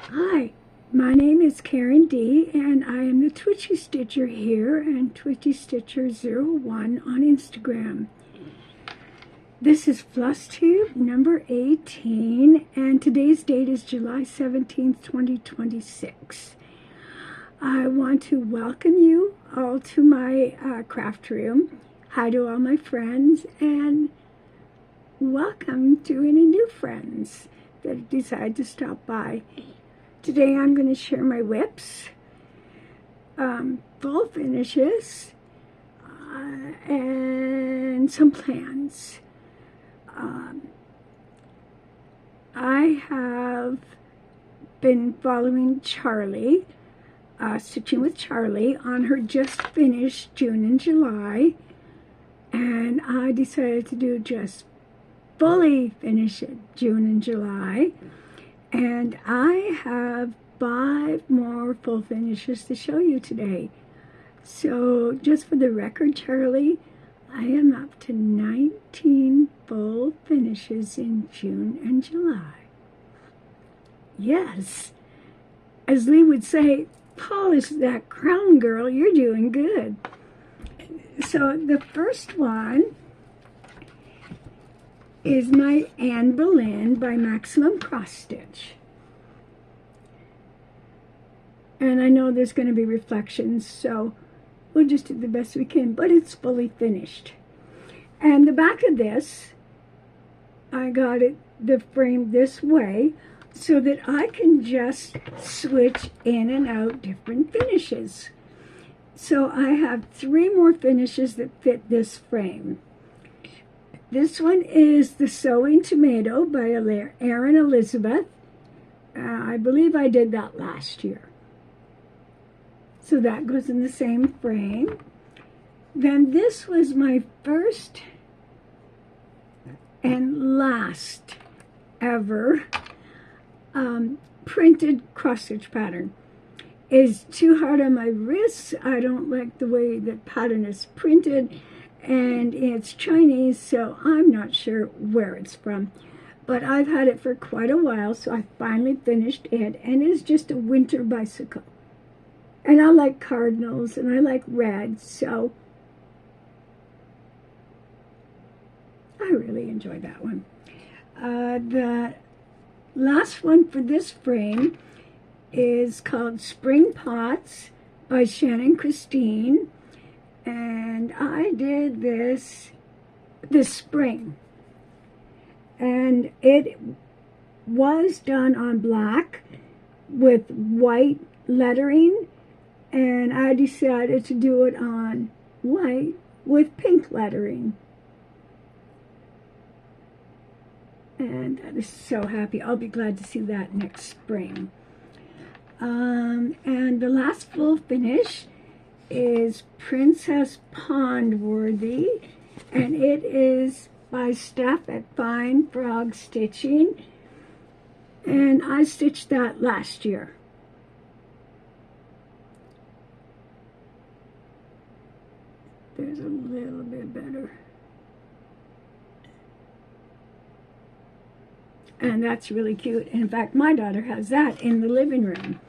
Hi, my name is Karen D, and I am the Twitchy Stitcher here and Twitchy Stitcher01 on Instagram. This is Floss Tube number 18, and today's date is July 17th, 2026. I want to welcome you all to my craft room. Hi to all my friends, and welcome to any new friends that decide to stop by. Today I'm going to share my WIPS, full finishes, and some plans. I have been following Charlie, Stitching with Charlie, on her just finished June and July, and I decided to do just fully finish it June and July. And I have 5 more full finishes to show you today. So just for the record, Charlie, I am up to 19 full finishes in June and July. Yes, as Leigh would say, polish that crown, girl, you're doing good. So the first one is my Anne Boleyn by Maximum Cross Stitch. And I know there's going to be reflections, so we'll just do the best we can, but it's fully finished. And the back of this, I got it the frame this way so that I can just switch in and out different finishes. So I have 3 more finishes that fit this frame. This one is the Sewing Tomato by Erin Elizabeth. I believe I did that last year. So that goes in the same frame. Then this was my first and last ever printed cross-stitch pattern. It's too hard on my wrists. I don't like the way the pattern is printed. And it's Chinese, so I'm not sure where it's from. But I've had it for quite a while, so I finally finished it. And it's just a winter bicycle. And I like cardinals, and I like red, so I really enjoyed that one. The last one for this frame is called Spring Pots by Shannon Christine. And I did this spring, and it was done on black with white lettering, and I decided to do it on white with pink lettering. And I was so happy. I'll be glad to see that next spring. And the last full finish is Princess Pondworthy, and it is by Steph at Fine Frog Stitching, and I stitched that last year. There's a little bit better. And that's really cute. In fact, my daughter has that in the living room.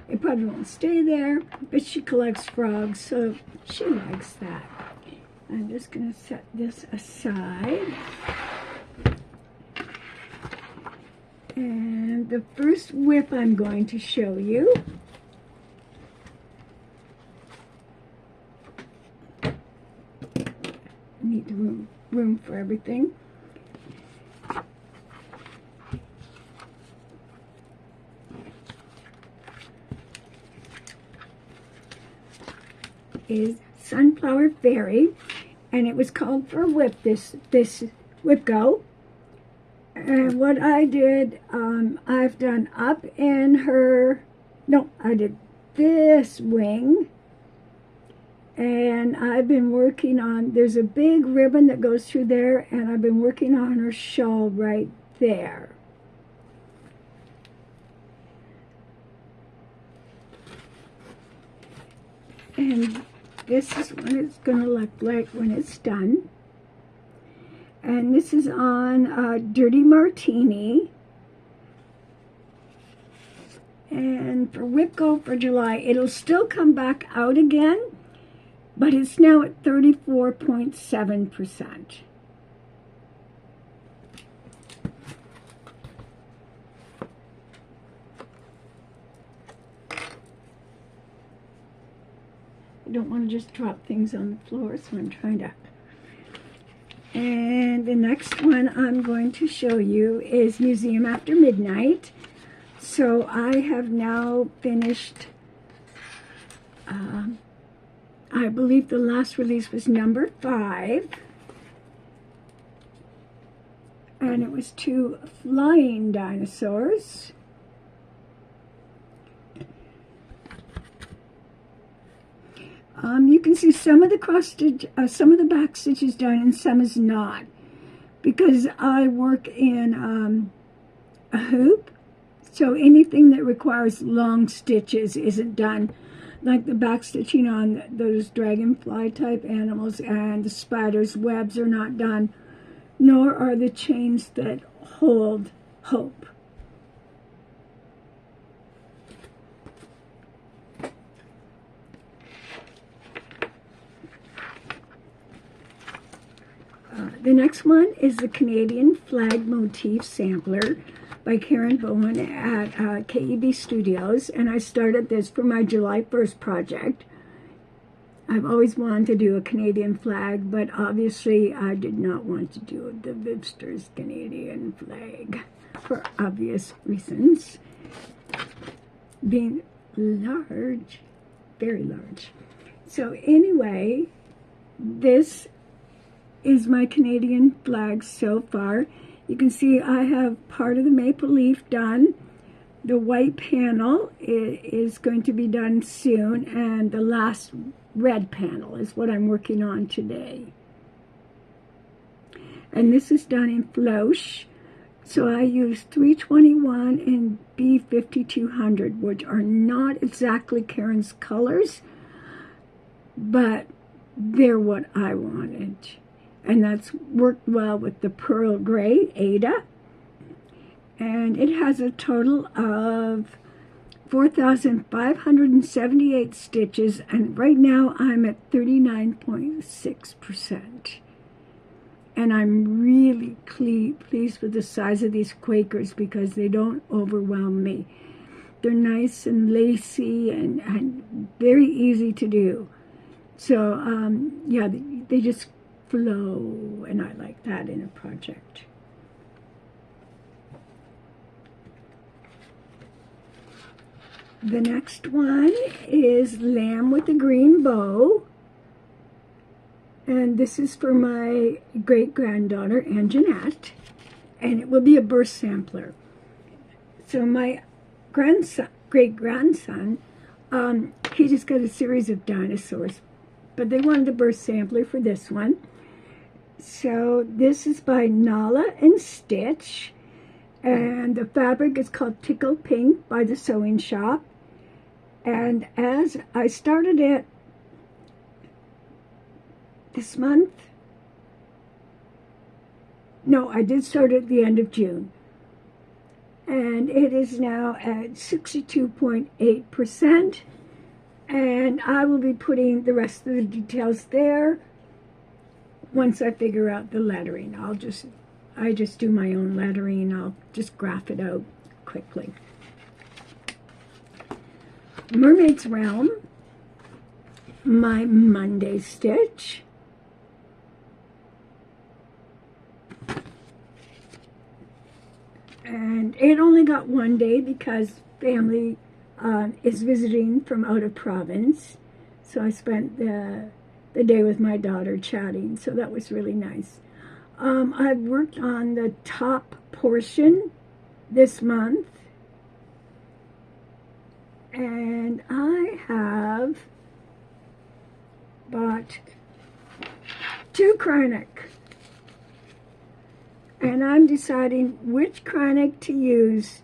It probably won't stay there, but she collects frogs, so she likes that. I'm just going to set this aside. And the first whip I'm going to show you need room for everything. Is Sunflower Fairy, and it was called for a whip, this WIPGO. And what I did, I've done up in her, no, I did this wing, and I've been working on, there's a big ribbon that goes through there, and I've been working on her shawl right there. And this is what it's going to look like when it's done. And this is on Dirty Martini. And for WIPGO for July, it'll still come back out again, but it's now at 34.7%. I don't want to just drop things on the floor, so I'm trying to. And the next one I'm going to show you is Museum After Midnight. So I have now finished, I believe the last release was number 5. And it was 2 flying dinosaurs. You can see some of the cross stitch, some of the back stitches done, and some is not, because I work in a hoop, so anything that requires long stitches isn't done, like the back stitching on those dragonfly type animals and the spider's webs are not done, nor are the chains that hold hope. The next one is the Canadian Flag Motif Sampler by Karen Bowen at KEB Studios, and I started this for my July 1st project. I've always wanted to do a Canadian flag, but obviously I did not want to do the WIPS's Canadian flag for obvious reasons. Being large, very large. So anyway, this is my Canadian flag so far. You can see I have part of the maple leaf done. The white panel is going to be done soon, and the last red panel is what I'm working on today. And this is done in Floss. So I use 321 and B5200, which are not exactly Karen's colors, but they're what I wanted. And that's worked well with the Pearl Gray Ada. And it has a total of 4,578 stitches, and right now I'm at 39.6%. And I'm really pleased with the size of these Quakers because they don't overwhelm me. They're nice and lacy and very easy to do. So, yeah, they just flow, and I like that in a project. The next one is Lamb with a Green Bow, and this is for my great-granddaughter, Anjanette, and it will be a burst sampler. So my great-grandson, he just got a series of dinosaurs, but they wanted a burst sampler for this one. So this is by Nala and Stitch, and the fabric is called Tickle Pink by the Sewing Shop. And as I started it this month, no, I did start at the end of June, and it is now at 62.8%, and I will be putting the rest of the details there once I figure out the lettering. I just do my own lettering. I'll just graph it out quickly. Mermaid's Realm, my Monday stitch. And it only got one day because family is visiting from out of province. So I spent the day with my daughter chatting, so that was really nice. I've worked on the top portion this month, and I have bought 2 Kreinik, and I'm deciding which Kreinik to use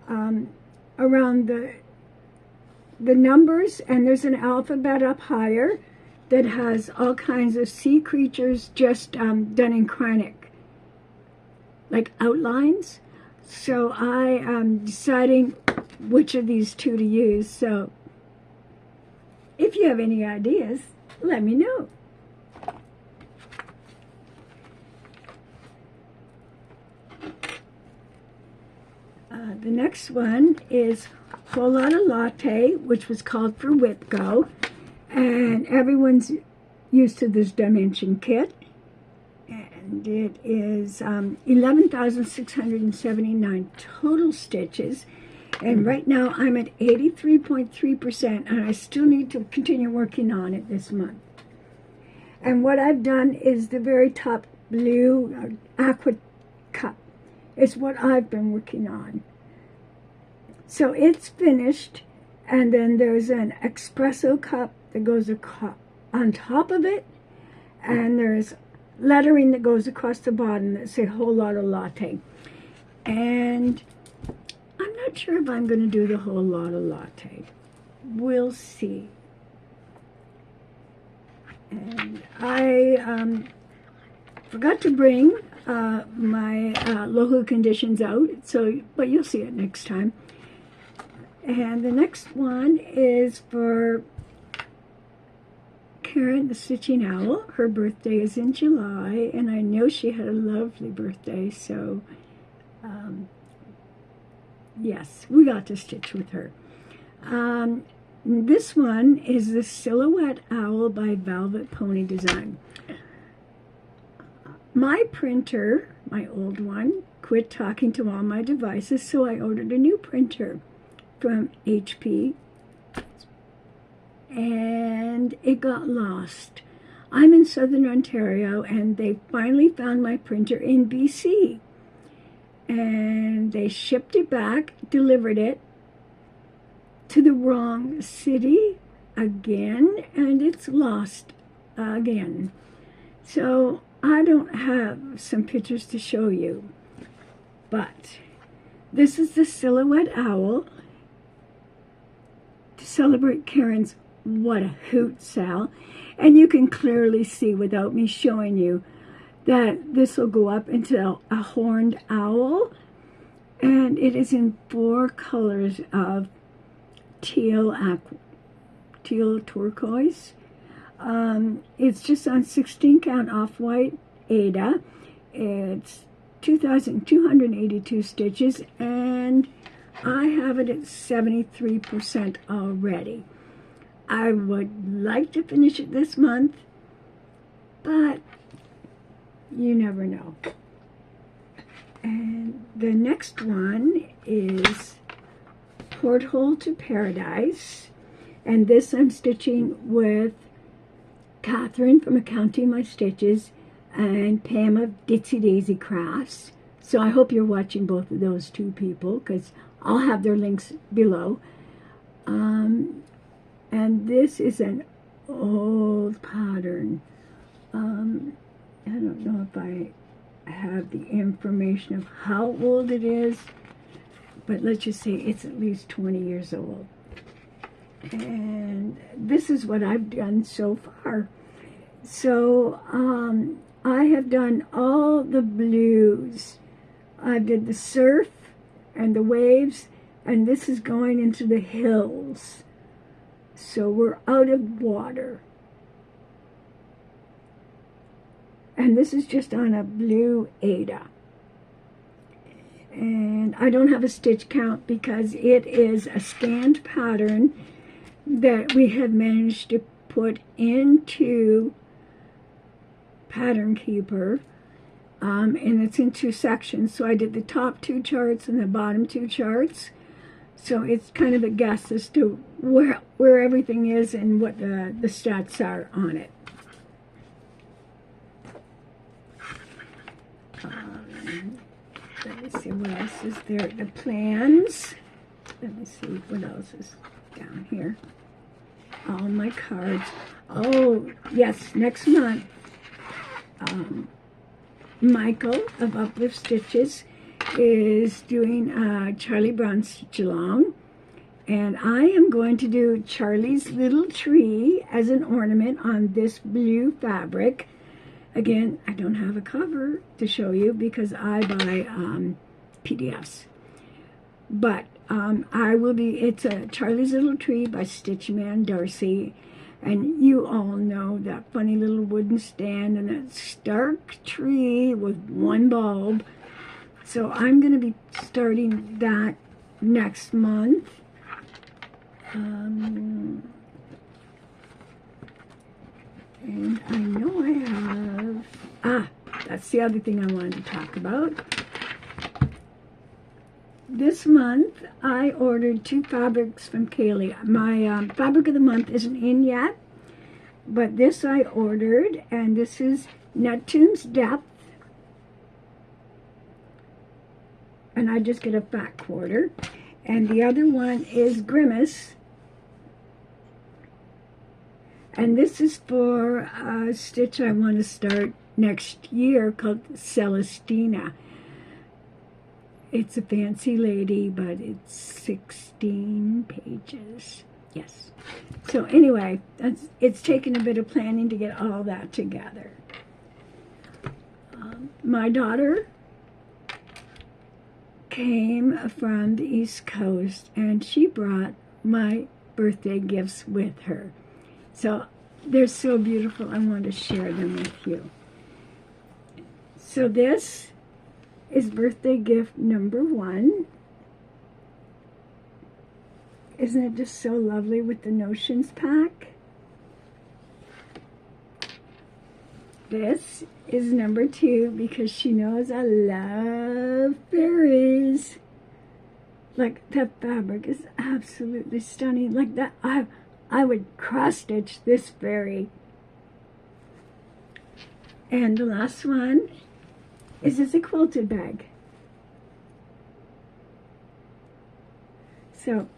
around the numbers, and there's an alphabet up higher that has all kinds of sea creatures just done in Kreinik, like outlines. So I am deciding which of these two to use. So if you have any ideas, let me know. The next one is Whole Lotta Latte, which was called for WIPGO, and everyone's used to this dimension kit, and it is 11,679 total stitches, and right now I'm at 83.3%, and I still need to continue working on it this month. And what I've done is the very top blue aqua cup is what I've been working on. So it's finished, and then there's an espresso cup that goes on top of it, and there's lettering that goes across the bottom that say Whole Lotta Latte. And I'm not sure if I'm going to do the Whole Lotta Latte. We'll see. And I forgot to bring my local conditions out, but you'll see it next time. And the next one is for Karen, the Stitching Owl. Her birthday is in July, and I know she had a lovely birthday, so yes, we got to stitch with her. This one is the Silhouette Owl by Velvet Pony Design. My printer, my old one, quit talking to all my devices, so I ordered a new printer from HP, and it got lost. I'm in Southern Ontario, and they finally found my printer in BC, and they shipped it back, delivered it to the wrong city again, and it's lost again. So I don't have some pictures to show you, but this is the Silhouette Owl to celebrate Karen's What a Hoot sale. And you can clearly see without me showing you that this will go up into a horned owl, and it is in 4 colors of teal turquoise. It's just on 16 count off-white Aida. It's 2,282 stitches, and I have it at 73% already. I would like to finish it this month, but you never know. And the next one is Porthole to Paradise, and this I'm stitching with Katherine from Accounting My Stitches and Pam of Daisy Crafts. So I hope you're watching both of those two people, because I'll have their links below. And this is an old pattern. I don't know if I have the information of how old it is, but let's just say it's at least 20 years old. And this is what I've done so far. So I have done all the blues. I did the surf and the waves, and this is going into the hills. So we're out of water. And this is just on a blue Aida. And I don't have a stitch count because it is a scanned pattern that we have managed to put into Pattern Keeper. And it's in 2 sections. So I did the top 2 charts and the bottom 2 charts. So it's kind of a guess as to where everything is and what the stats are on it. Let me see what else is there. The plans. Let me see what else is down here. All my cards. Oh, yes, next month. Michael of Uplift Stitches is doing Charlie Brown Stitch Along, and I am going to do Charlie's little tree as an ornament on this blue fabric. Again, I don't have a cover to show you because I buy PDFs, but it's a Charlie's Little Tree by Stitchy Man Darcy. And you all know that funny little wooden stand and that stark tree with one bulb. So I'm going to be starting that next month. And I know I have... that's the other thing I wanted to talk about. This month, I ordered 2 fabrics from Kaylee. My fabric of the month isn't in yet, but this I ordered, and this is Neptune's Depth. And I just get a fat quarter. And the other one is Grimace. And this is for a stitch I want to start next year called Celestina. It's a fancy lady, but it's 16 pages. Yes. So anyway, it's taken a bit of planning to get all that together. My daughter came from the East Coast, and she brought my birthday gifts with her. So they're so beautiful, I want to share them with you. So this is birthday gift number 1. Isn't it just so lovely with the notions pack? This is number 2 because she knows I love fairies. Like, that fabric is absolutely stunning. Like that, I would cross stitch this fairy. And the last one is this a quilted bag. So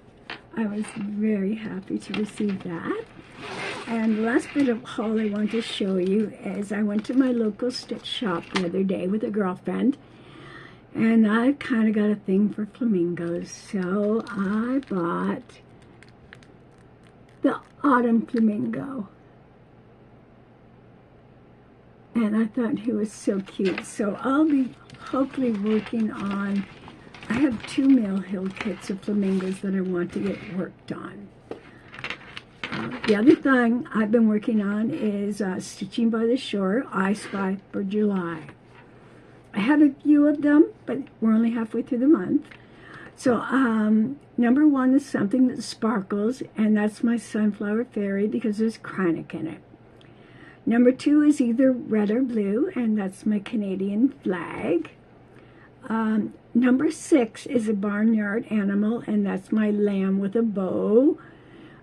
I was very happy to receive that. And the last bit of haul I want to show you is I went to my local stitch shop the other day with a girlfriend, and I kind of got a thing for flamingos, so I bought the autumn flamingo. And I thought he was so cute. So I'll be hopefully working on, I have 2 Mill Hill kits of flamingos that I want to get worked on. The other thing I've been working on is Stitching by the Shore, I Spy for July. I have a few of them, but we're only halfway through the month. So number 1 is something that sparkles, and that's my Sunflower Fairy because there's Kreinik in it. Number 2 is either red or blue, and that's my Canadian flag. Number 6 is a barnyard animal, and that's my lamb with a bow.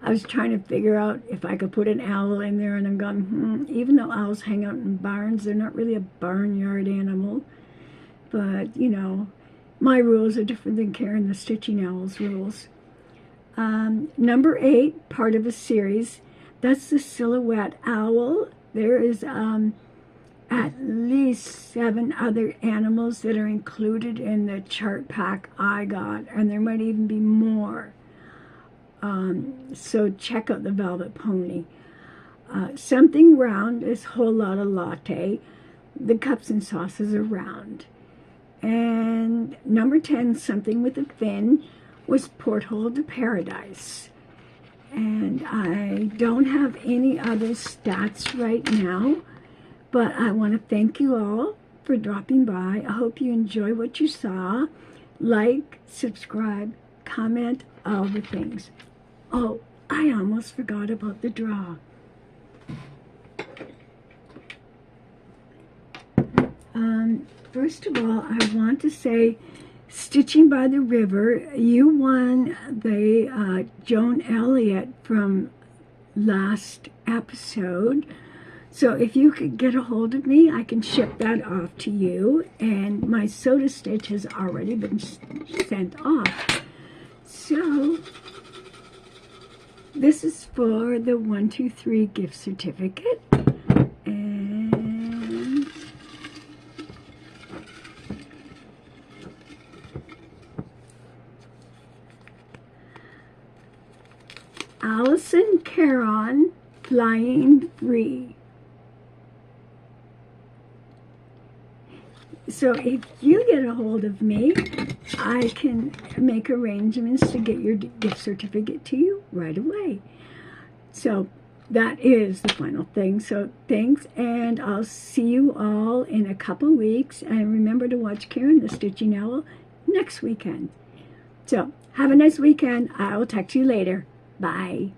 I was trying to figure out if I could put an owl in there, and I'm going, even though owls hang out in barns, they're not really a barnyard animal. But, you know, my rules are different than Karen the Stitching Owl's rules. Number 8, part of a series, that's the Silhouette Owl. There is at least 7 other animals that are included in the chart pack I got, and there might even be more. So check out the Velvet Pony. Something round is Whole Lotta Latte. The cups and saucers are round. And number 10, something with a fin, was Porthole to Paradise. And I don't have any other stats right now, but I want to thank you all for dropping by. I hope you enjoy what you saw. Like, subscribe, comment, all the things. Oh, I almost forgot about the draw. First of all, I want to say, Stitching by the River, you won the Joan Elliott from last episode. So if you could get a hold of me, I can ship that off to you. And my Soda Stitch has already been sent off. So this is for the 123 gift certificate. And Allison Caron, Flying Free. So if you get a hold of me, I can make arrangements to get your gift certificate to you right away. So that is the final thing. So thanks, and I'll see you all in a couple weeks. And remember to watch Karen the Stitching Owl next weekend. So have a nice weekend. I'll talk to you later. Bye.